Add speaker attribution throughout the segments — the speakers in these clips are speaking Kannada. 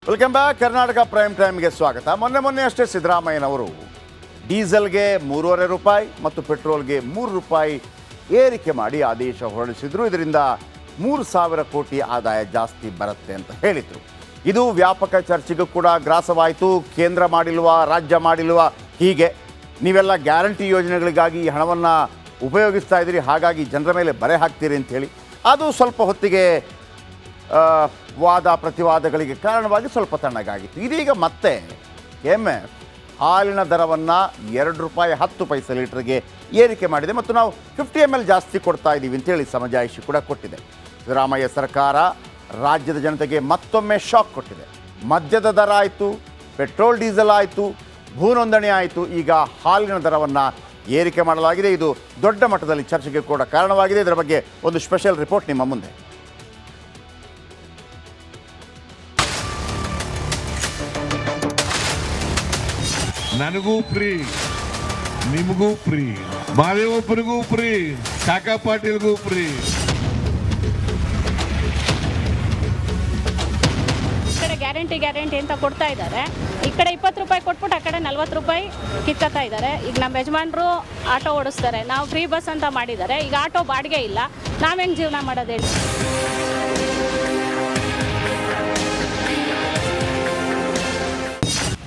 Speaker 1: Welcome back. ಕರ್ನಾಟಕ ಪ್ರೈಮ್ ಟೈಮ್ಗೆ ಸ್ವಾಗತ. ಮೊನ್ನೆ ಅಷ್ಟೇ ಸಿದ್ದರಾಮಯ್ಯನವರು ಡೀಸೆಲ್ಗೆ 3.5 ರೂಪಾಯಿ ಮತ್ತು ಪೆಟ್ರೋಲ್ಗೆ 3 ರೂಪಾಯಿ ಏರಿಕೆ ಮಾಡಿ ಆದೇಶ ಹೊರಡಿಸಿದ್ರು. ಇದರಿಂದ 3,000 ಕೋಟಿ ಆದಾಯ ಜಾಸ್ತಿ ಬರುತ್ತೆ ಅಂತ ಹೇಳಿದರು. ಇದು ವ್ಯಾಪಕ ಚರ್ಚೆಗೂ ಕೂಡ ಗ್ರಾಸವಾಯಿತು. ಕೇಂದ್ರ ಮಾಡಿಲ್ವಾ, ರಾಜ್ಯ ಮಾಡಿಲ್ವಾ, ಹೀಗೆ ನೀವೆಲ್ಲ ಗ್ಯಾರಂಟಿ ಯೋಜನೆಗಳಿಗಾಗಿ ಈ ಹಣವನ್ನು ಉಪಯೋಗಿಸ್ತಾ ಇದ್ದೀರಿ, ಹಾಗಾಗಿ ಜನರ ಮೇಲೆ ಬರೆ ಹಾಕ್ತೀರಿ ಅಂಥೇಳಿ ಅದು ಸ್ವಲ್ಪ ಹೊತ್ತಿಗೆ ವಾದ ಪ್ರತಿವಾದಗಳಿಗೆ ಕಾರಣವಾಗಿ ಸ್ವಲ್ಪ ತಣ್ಣಗಾಗಿತ್ತು. ಇದೀಗ ಮತ್ತೆ KMF ಹಾಲಿನ ದರವನ್ನು 2 ರೂಪಾಯಿ 10 ಪೈಸೆ ಲೀಟ್ರಿಗೆ ಏರಿಕೆ ಮಾಡಿದೆ ಮತ್ತು ನಾವು 50 ml ಜಾಸ್ತಿ ಕೊಡ್ತಾ ಇದ್ದೀವಿ ಅಂತೇಳಿ ಸಮಜಾಯಿಷಿ ಕೂಡ ಕೊಟ್ಟಿದೆ. ಸಿದ್ದರಾಮಯ್ಯ ಸರ್ಕಾರ ರಾಜ್ಯದ ಜನತೆಗೆ ಮತ್ತೊಮ್ಮೆ ಶಾಕ್ ಕೊಟ್ಟಿದೆ. ಮದ್ಯದ ದರ ಆಯಿತು, ಪೆಟ್ರೋಲ್ ಡೀಸೆಲ್ ಆಯಿತು, ಭೂ ನೋಂದಣಿ ಆಯಿತು, ಈಗ ಹಾಲಿನ ದರವನ್ನು ಏರಿಕೆ ಮಾಡಲಾಗಿದೆ. ಇದು ದೊಡ್ಡ ಮಟ್ಟದಲ್ಲಿ ಚರ್ಚೆಗೆ ಕೂಡ ಕಾರಣವಾಗಿದೆ. ಇದರ ಬಗ್ಗೆ ಒಂದು ಸ್ಪೆಷಲ್ ರಿಪೋರ್ಟ್ ನಿಮ್ಮ ಮುಂದೆ.
Speaker 2: ನನಗೂ ಫ್ರೀ, ನಿಮಗೂ ಫ್ರೀ, ಮಾದೇವಪ್ಪನಿಗೂ ಫ್ರೀ, ಕಾಕಾ ಪಾಟೀಲ್ಗೂ ಫ್ರೀ.
Speaker 3: ಗ್ಯಾರಂಟಿ ಅಂತ ಕೊಡ್ತಾ ಇದ್ದಾರೆ. ಈ ಕಡೆ 20 ರೂಪಾಯಿ ಕೊಟ್ಬಿಟ್ಟು ಆ ಕಡೆ 40 ರೂಪಾಯಿ ಕಿತ್ಕೊತಾ ಇದ್ದಾರೆ. ಈಗ ನಮ್ಮ ಯಜಮಾನರು ಆಟೋ ಓಡಿಸ್ತಾರೆ, ನಾವು ಫ್ರೀ ಬಸ್ ಅಂತ ಮಾಡಿದ್ದಾರೆ. ಈಗ ಆಟೋ ಬಾಡಿಗೆ ಇಲ್ಲ, ನಾವೇನು ಜೀವನ ಮಾಡೋದು ಹೇಳಿ?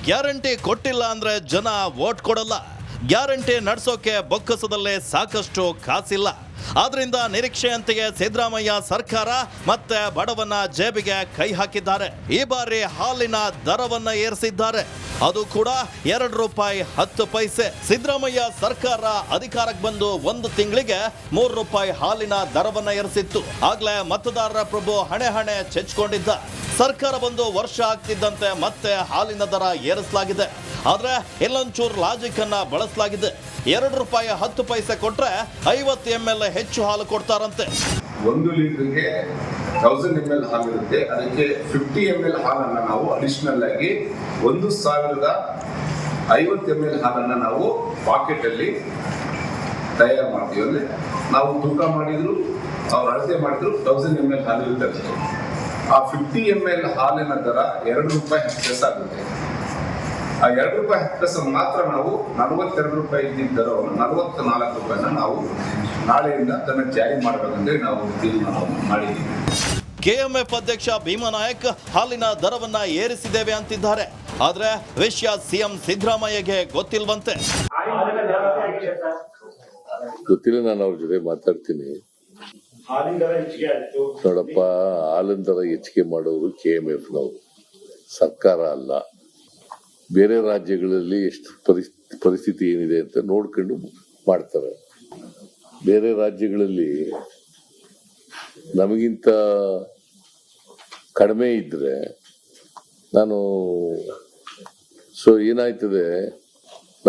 Speaker 4: ಗ್ಯಾರಂಟಿ ಕೊಟ್ಟಿಲ್ಲ ಅಂದ್ರೆ ಜನ ವೋಟ್ ಕೊಡಲ್ಲ. ಗ್ಯಾರಂಟಿ ನಡೆಸೋಕೆ ಬೊಕ್ಕಸದಲ್ಲೇ ಸಾಕಷ್ಟು ಕಾಸಿಲ್ಲ. ಆದ್ರಿಂದ ನಿರೀಕ್ಷೆಯಂತೆಯೇ ಸಿದ್ದರಾಮಯ್ಯ ಸರ್ಕಾರ ಮತ್ತೆ ಬಡವನ ಜೇಬಿಗೆ ಕೈ ಹಾಕಿದ್ದಾರೆ. ಈ ಬಾರಿ ಹಾಲಿನ ದರವನ್ನ ಏರಿಸಿದ್ದಾರೆ, ಅದು ಕೂಡ 2 ರೂಪಾಯಿ 10 ಪೈಸೆ. ಸಿದ್ದರಾಮಯ್ಯ ಸರ್ಕಾರ ಅಧಿಕಾರಕ್ಕೆ ಬಂದು 1 ತಿಂಗಳಿಗೆ 3 ರೂಪಾಯಿ ಹಾಲಿನ ದರವನ್ನ ಏರಿಸಿತ್ತು. ಆಗ್ಲೇ ಮತದಾರರ ಪ್ರಭು ಹಣೆ ಚೆಚ್ಕೊಂಡಿದ್ದ. ಸರ್ಕಾರ ಬಂದು ವರ್ಷ ಆಗ್ತಿದ್ದಂತೆ ಮತ್ತೆ ಹಾಲಿನ ದರ ಏರಿಸಲಾಗಿದೆ. ಆದ್ರೆ ಇಲ್ಲೊಂಚೂರು ಲಾಜಿಕ್ ಅನ್ನ ಬಳಸಲಾಗಿದೆ. 2 ರೂಪಾಯಿ 10 ಪೈಸೆ ಕೊಟ್ರೆ 50 ml ಹೆಚ್ಚು ಹಾಲು ಕೊಡ್ತಾರಂತೆ.
Speaker 5: 1 ಲೀಟರ್ಗೆ 1000 ml ಹಾಲು ಇರುತ್ತೆ. ಅದಕ್ಕೆ 50 ml ಹಾಲನ್ನ ನಾವು ಅಡಿಷನಲ್ ಆಗಿ 1050 ml ಹಾಲನ್ನ ನಾವು ಪಾಕೆಟ್ ಅಲ್ಲಿ ತಯಾರು ಮಾಡ್ತೀವಿ. ಅಂದ್ರೆ ನಾವು ತೂಕ ಮಾಡಿದ್ರು, ಅವ್ರು ಅಳತೆ ಮಾಡಿದ್ರು 1000 ml ಹಾಲು ಇರುತ್ತೆ. ಆ 50 ml ಹಾಲಿನ ದರ 2 ರೂಪಾಯಿ 10 ಪೈಸೆ ಆಗುತ್ತೆ. ಆ 2 ರೂಪಾಯಿ 10 ಪೈಸೆ ಮಾತ್ರ ನಾವು 42 ರೂಪಾಯಿ ಇದ್ದಿದ್ದ ದರವನ್ನು 44 ರೂಪಾಯಿನ ನಾವು ನಾಳೆಯಿಂದ ಅದನ್ನು ಜಾರಿ ಮಾಡಬೇಕಂದ್ರೆ ನಾವು ತೀರ್ಮಾನವನ್ನು ಮಾಡಿದ್ದೀವಿ.
Speaker 4: KMF ಅಧ್ಯಕ್ಷ ಭೀಮಾನಾಯಕ್ ಹಾಲಿನ ದರವನ್ನ ಏರಿಸಿದ್ದೇವೆ ಅಂತಿದ್ದಾರೆ. ಆದ್ರೆ ವಿಷಯ ಸಿಎಂ ಸಿದ್ದರಾಮಯ್ಯಗೆ ಗೊತ್ತಿಲ್ವಂತೆ.
Speaker 6: ಗೊತ್ತಿಲ್ಲ, ನಾನು ಅವ್ರ ಜೊತೆ ಮಾತಾಡ್ತೀನಿ. ನೋಡಪ್ಪ, ಹಾಲಿನ ದರ ಹೆಚ್ಚಿಗೆ ಮಾಡೋರು KMF ನವರು, ಸರ್ಕಾರ ಅಲ್ಲ. ಬೇರೆ ರಾಜ್ಯಗಳಲ್ಲಿ ಎಷ್ಟು ಪರಿಸ್ಥಿತಿ ಏನಿದೆ ಅಂತ ನೋಡ್ಕೊಂಡು ಮಾಡ್ತಾರೆ. ಬೇರೆ ರಾಜ್ಯಗಳಲ್ಲಿ ನಮಗಿಂತ ಕಡಿಮೆ ಇದ್ರೆ ಏನಾಯ್ತದೆ,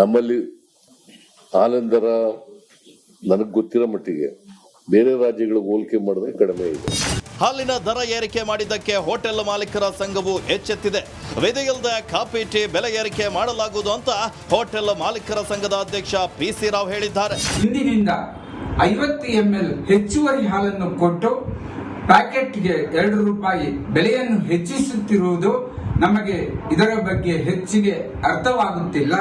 Speaker 6: ನಮ್ಮಲ್ಲಿ ಹಾಲಿನ ದರ ನನಗೆ ಗೊತ್ತಿರೋ ಮಟ್ಟಿಗೆ ಬೇರೆ ರಾಜ್ಯಗಳಿಗೆ ಹೋಲಿಕೆ ಮಾಡಿದ್ರೆ ಕಡಿಮೆ ಇದೆ.
Speaker 4: ಹಾಲಿನ ದರ ಏರಿಕೆ ಮಾಡಿದ್ದಕ್ಕೆ ಹೋಟೆಲ್ ಮಾಲೀಕರ ಸಂಘವು ಎಚ್ಚೆತ್ತಿದೆ. ವಿಧಿಯಿಲ್ಲದೆ ಕಾಫಿ ಟೀ ಬೆಲೆ ಏರಿಕೆ ಮಾಡಲಾಗುವುದು ಅಂತ ಹೋಟೆಲ್ ಮಾಲೀಕರ ಸಂಘದ ಅಧ್ಯಕ್ಷ PC ರಾವ್ ಹೇಳಿದ್ದಾರೆ.
Speaker 7: ಇಂದಿನಿಂದ 50 ml ಹೆಚ್ಚುವರಿ ಹಾಲನ್ನು ಕೊಟ್ಟು ಪ್ಯಾಕೆಟ್ಗೆ 2 ರೂಪಾಯಿ ಬೆಲೆಯನ್ನು ಹೆಚ್ಚಿಸುತ್ತಿರುವುದು ನಮಗೆ ಇದರ ಬಗ್ಗೆ ಹೆಚ್ಚಿಗೆ ಅರ್ಥವಾಗುತ್ತಿಲ್ಲ.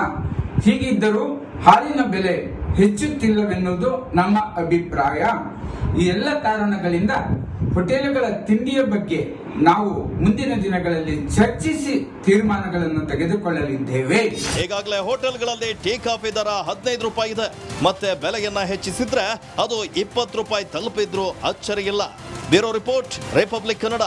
Speaker 7: ಹೀಗಿದ್ದರೂ ಹಾಲಿನ ಬೆಲೆ ಹೆಚ್ಚುತ್ತಿಲ್ಲವೆನ್ನುವುದು ನಮ್ಮ ಅಭಿಪ್ರಾಯ. ಈ ಎಲ್ಲ ಕಾರಣಗಳಿಂದ ಹೋಟೆಲ್ಗಳ ತಿಂಡಿಯ ಬಗ್ಗೆ ನಾವು ಮುಂದಿನ ದಿನಗಳಲ್ಲಿ ಚರ್ಚಿಸಿ ತೀರ್ಮಾನಗಳನ್ನು ತೆಗೆದುಕೊಳ್ಳಲಿದ್ದೇವೆ.
Speaker 4: ಈಗಾಗಲೇ ಹೋಟೆಲ್ಗಳಲ್ಲಿ ಟೀ ಕಾಫಿ ದರ 15 ರೂಪಾಯಿ ಇದೆ. ಮತ್ತೆ ಬೆಲೆಯನ್ನ ಹೆಚ್ಚಿಸಿದ್ರೆ ಅದು 20 ರೂಪಾಯಿ ತಲುಪಿದ್ರು ಅಚ್ಚರಿಯಿಲ್ಲ. Bureau report, Republic Kannada.